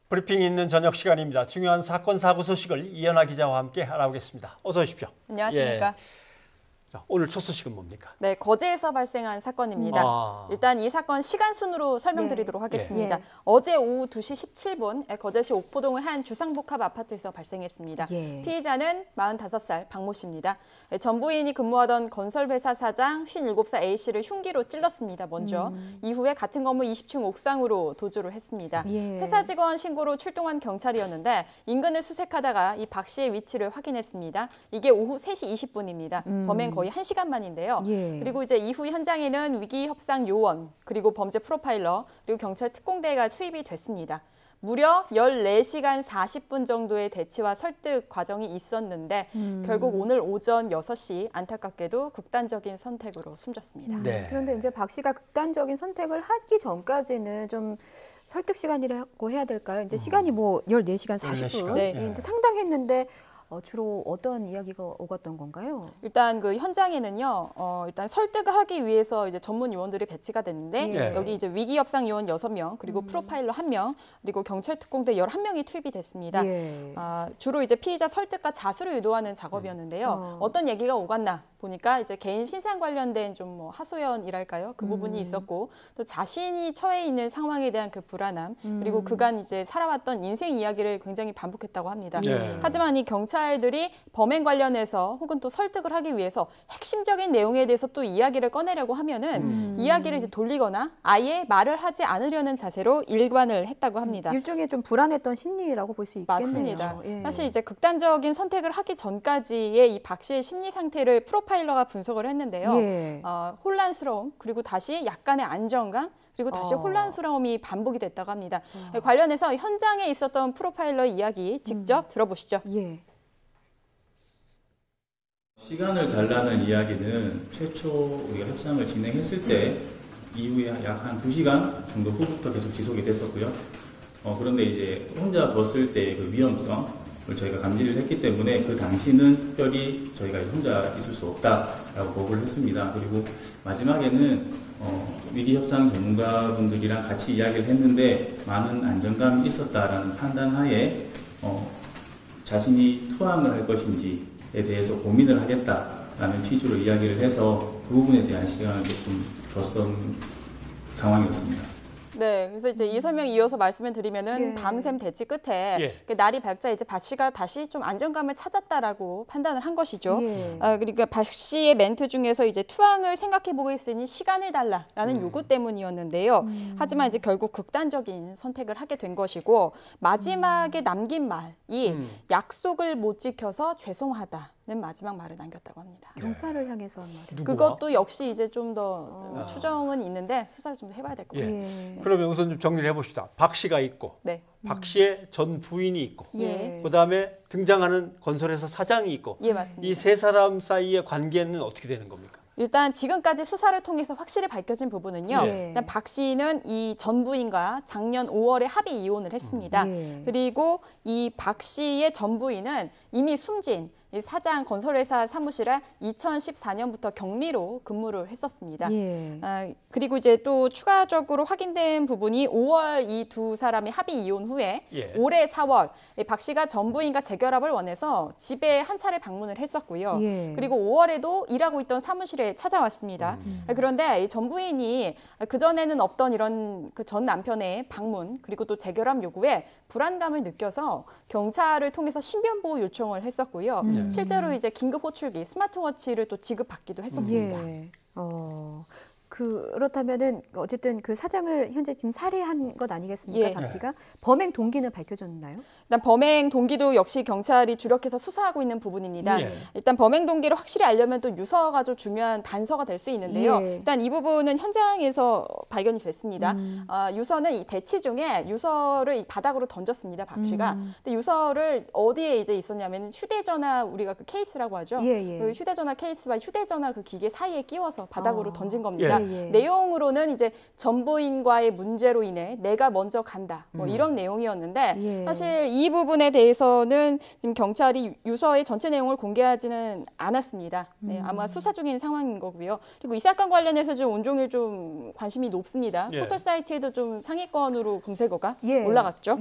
브리핑이 있는 저녁 시간입니다. 중요한 사건 사고 소식을 이현아 기자와 함께 알아보겠습니다. 어서 오십시오. 안녕하십니까. 자, 오늘 첫 소식은 뭡니까? 네, 거제에서 발생한 사건입니다. 일단 이 사건 시간 순으로 설명드리도록 하겠습니다. 어제 오후 2시 17분 거제시 옥포동의 한 주상복합 아파트에서 발생했습니다. 피의자는 45살 박모 씨입니다. 전 부인이 근무하던 건설회사 사장 57살 A씨를 흉기로 찔렀습니다. 먼저. 이후에 같은 건물 20층 옥상으로 도주를 했습니다. 회사 직원 신고로 출동한 경찰이었는데 인근을 수색하다가 이 박 씨의 위치를 확인했습니다. 이게 오후 3시 20분입니다. 범행 거의 1시간 만인데요. 그리고 이제 이후 현장에는 위기협상 요원, 그리고 범죄 프로파일러, 그리고 경찰 특공대가 투입이 됐습니다. 무려 14시간 40분 정도의 대치와 설득 과정이 있었는데 결국 오늘 오전 6시 안타깝게도 극단적인 선택으로 숨졌습니다. 그런데 이제 박 씨가 극단적인 선택을 하기 전까지는 좀 설득 시간이라고 해야 될까요? 이제 시간이 뭐 14시간 40분 이제 상당했는데 주로 어떤 이야기가 오갔던 건가요? 일단 그 현장에는요, 일단 설득을 하기 위해서 이제 전문 요원들이 배치가 됐는데 여기 이제 위기협상 요원 6명, 그리고 프로파일러 1명, 그리고 경찰 특공대 11명이 투입이 됐습니다. 주로 이제 피의자 설득과 자수를 유도하는 작업이었는데요. 어떤 얘기가 오갔나 보니까 이제 개인 신상 관련된 좀 뭐 하소연이랄까요? 그 부분이 있었고 또 자신이 처해 있는 상황에 대한 그 불안함, 그리고 그간 이제 살아왔던 인생 이야기를 굉장히 반복했다고 합니다. 하지만 이 경찰들이 범행 관련해서 혹은 또 설득을 하기 위해서 핵심적인 내용에 대해서 또 이야기를 꺼내려고 하면은 이야기를 이제 돌리거나 아예 말을 하지 않으려는 자세로 일관을 했다고 합니다. 일종의 좀 불안했던 심리라고 볼 수 있겠네요. 맞습니다. 사실 이제 극단적인 선택을 하기 전까지의 이 박 씨의 심리 상태를 프로파일러가 분석을 했는데요. 혼란스러움, 그리고 다시 약간의 안정감, 그리고 다시 혼란스러움이 반복이 됐다고 합니다. 관련해서 현장에 있었던 프로파일러 이야기 직접 들어보시죠. 시간을 달라는 이야기는 최초 우리가 협상을 진행했을 때 이후에 약 한 2시간 정도 후부터 계속 지속이 됐었고요. 그런데 이제 혼자 뒀을 때 그 위험성을 저희가 감지를 했기 때문에 그 당시는 특별히 저희가 혼자 있을 수 없다라고 보고를 했습니다. 그리고 마지막에는 위기협상 전문가분들이랑 같이 이야기를 했는데 많은 안정감이 있었다라는 판단하에 자신이 투항을 할 것인지에 대해서 고민을 하겠다라는 취지로 이야기를 해서 그 부분에 대한 시간을 조금 줬던 상황이었습니다. 네, 그래서 이제 이 설명 이어서 말씀을 드리면은 밤샘 대치 끝에 날이 밝자 이제 박 씨가 다시 좀 안정감을 찾았다라고 판단을 한 것이죠. 그러니까 박 씨의 멘트 중에서 이제 투항을 생각해보고 있으니 시간을 달라라는 요구 때문이었는데요. 하지만 이제 결국 극단적인 선택을 하게 된 것이고 마지막에 남긴 말이 약속을 못 지켜서 죄송하다. 는 마지막 말을 남겼다고 합니다. 경찰을 향해서 한 말이에요. 그것도 역시 이제 좀 더 추정은 있는데 수사를 좀 더 해봐야 될 것 같습니다. 그러면 우선 좀 정리를 해봅시다. 박 씨가 있고, 박 씨의 전 부인이 있고, 그다음에 등장하는 건설회사 사장이 있고, 맞습니다. 이 세 사람 사이의 관계는 어떻게 되는 겁니까? 일단 지금까지 수사를 통해서 확실히 밝혀진 부분은요. 일단 박 씨는 이 전 부인과 작년 5월에 합의 이혼을 했습니다. 그리고 이 박 씨의 전 부인은 이미 숨진 이 사장 건설회사 사무실에 2014년부터 격리로 근무를 했었습니다. 그리고 이제 또 추가적으로 확인된 부분이 5월 이 두 사람이 합의 이혼 후에 올해 4월 박 씨가 전 부인과 재결합을 원해서 집에 한 차례 방문을 했었고요. 그리고 5월에도 일하고 있던 사무실에 찾아왔습니다. 그런데 이 전 부인이 그전에는 없던 이런 그 전 남편의 방문 그리고 또 재결합 요구에 불안감을 느껴서 경찰을 통해서 신변보호 요청을 했었고요. 실제로 이제 긴급 호출기, 스마트워치를 또 지급받기도 했었습니다. 그렇다면은 어쨌든 그 사장을 현재 지금 살해한 것 아니겠습니까, 박 씨가? 범행 동기는 밝혀졌나요? 일단 범행 동기도 역시 경찰이 주력해서 수사하고 있는 부분입니다. 일단 범행 동기를 확실히 알려면 또 유서가 좀 중요한 단서가 될 수 있는데요. 일단 이 부분은 현장에서 발견이 됐습니다. 유서는 이 대치 중에 유서를 이 바닥으로 던졌습니다, 박 씨가. 근데 유서를 어디에 이제 있었냐면 휴대전화 우리가 그 케이스라고 하죠. 그 휴대전화 케이스와 휴대전화 그 기계 사이에 끼워서 바닥으로 던진 겁니다. 있습니다. 내용으로는 이제 전부인과의 문제로 인해 내가 먼저 간다. 뭐 이런 내용이었는데 사실 이 부분에 대해서는 지금 경찰이 유서의 전체 내용을 공개하지는 않았습니다. 네, 아마 수사 중인 상황인 거고요. 그리고 이 사건 관련해서 좀 온종일 좀 관심이 높습니다. 포털 사이트에도 좀 상위권으로 검색어가 올라갔죠.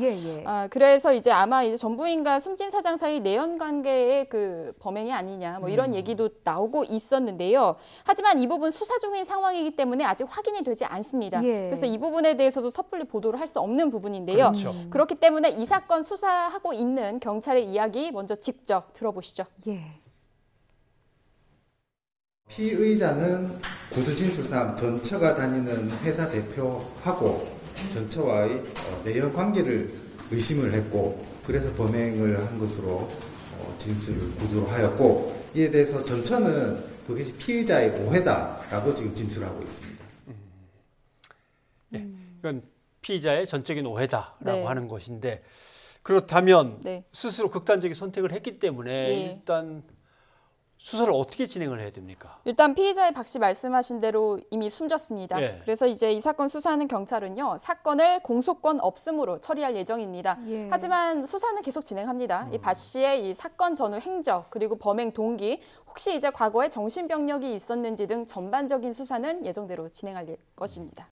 그래서 이제 아마 이제 전부인과 숨진 사장 사이 내연 관계의 그 범행이 아니냐 뭐 이런 얘기도 나오고 있었는데요. 하지만 이 부분 수사 중인 상황이기 때문에 아직 확인이 되지 않습니다. 그래서 이 부분에 대해서도 섣불리 보도를 할 수 없는 부분인데요. 그렇기 때문에 이 사건 수사하고 있는 경찰의 이야기 먼저 직접 들어보시죠. 피의자는 구두진술상 전처가 다니는 회사 대표하고 전처와의 내연 관계를 의심을 했고 그래서 범행을 한 것으로 진술을 구두로 하였고 이에 대해서 전처는 그것이 피의자의 오해다라고 지금 진술하고 있습니다. 이건 피의자의 전적인 오해다라고 하는 것인데 그렇다면 스스로 극단적인 선택을 했기 때문에 일단 수사를 어떻게 진행을 해야 됩니까? 일단 피의자의 박 씨 말씀하신 대로 이미 숨졌습니다. 그래서 이제 이 사건 수사하는 경찰은요. 사건을 공소권 없음으로 처리할 예정입니다. 하지만 수사는 계속 진행합니다. 이 박 씨의 이 사건 전후 행적 그리고 범행 동기 혹시 이제 과거에 정신병력이 있었는지 등 전반적인 수사는 예정대로 진행할 것입니다.